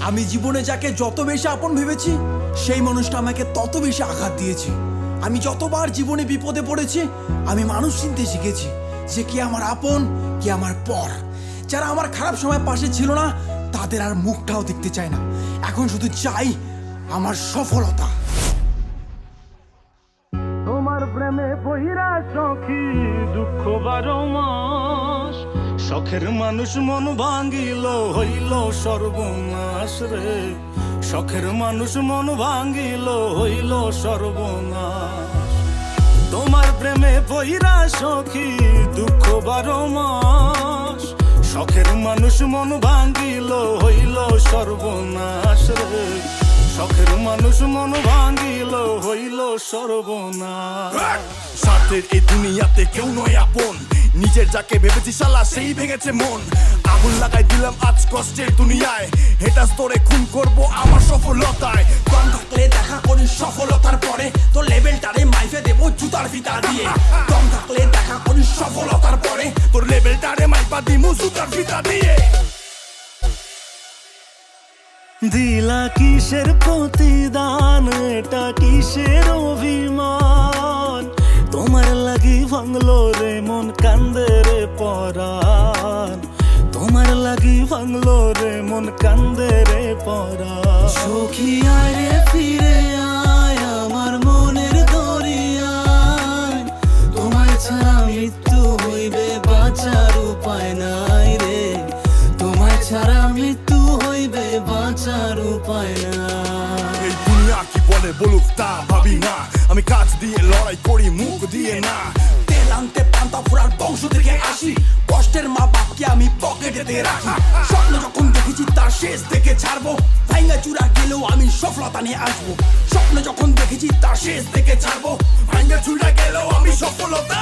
আমি জীবনে যাকে যত বেশি আপন ভেবেছি সেই মানুষটা আমাকে তত বেশি আঘাত দিয়েছে। আমি যতবার জীবনে বিপদে পড়েছি আমি মানুষ চিনতে শিখেছি যে কি আমার আপন কি আমার পর। যারা আমার খারাপ সময় পাশে ছিল না তাদের আর মুখটাও দেখতে চায় না। এখন শুধু চাই আমার সফলতা। তোমার প্রেমে বহিরা সখী দুঃখ 12 মাস, শখের মানুষ মন ভাঙ্গিল হইল সর্বনাশ রে। শখের মানুষ মন ভাঙ্গিল হইল সর্বনাশ। তোমার প্রেমে বহিরা সখী দুঃখ 12 মাস, শখের মানুষ মন ভাঙ্গিল হইল সর্বনাশ রে। শখের মানুষ মন ভাঙ্গিল হইল সর্বনাশ। স্বার্থের এই দুনিয়াতে কেউ নয় আপন, নিজের যাকে ভেবেছি শালা সেই ভেঙেছে মন। আগুন লাগাই দিলাম আজ কষ্টের দুনিয়ায়, হেটা স্তরে খুন করব আমার সফলতায়। কম থাকলে দেখা করি সফলতার পরে তোর লেভেলটারে মাইফে দেবো জুতার ফিতা দিয়ে। কম থাকলে দেখা করি সফলতার পরে তোর লেভেলটারে মাইপা দিমু সুতার ফিতা দিয়ে। দিলা কিসের প্রতিদান, এটা কিসের অভিমান? তোমার লাগি ভাঙলো রে মন কান্দে রে পরাণ। তোমার লাগি ভাঙলো রে মন কান্দে রে পরাণ। সখী আয় রে ফিরে আয় আমার মনের দরিয়ায়, তোমায় ছাড়া মৃত্যু হইবে বাঁচার উপায় নাই রে। তোমায় ছাড়া মৃত্যু হইবে বাঁচার উপায় নাই। এই দুনিয়া কি বলে বলুক তা ভাবি না, আমি কাজ দিয়ে লড়াই করি মুখ দিয়ে না। তেল আনতে পান্তা ফুরার বংশ থেকে আসি, কষ্টের মা বাপকে আমি পকেটেতে রাখি। স্বপ্ন যখন দেখেছি তার শেষ দেখে ছাড়বো, ভাইঙ্গা চূড়া গেলেও আমি সফলতা নিয়ে আসবো। স্বপ্ন যখন দেখেছি তার শেষ দেখে ছাড়বো, ভাঙ্গা ছুড়া গেলেও আমি সফলতা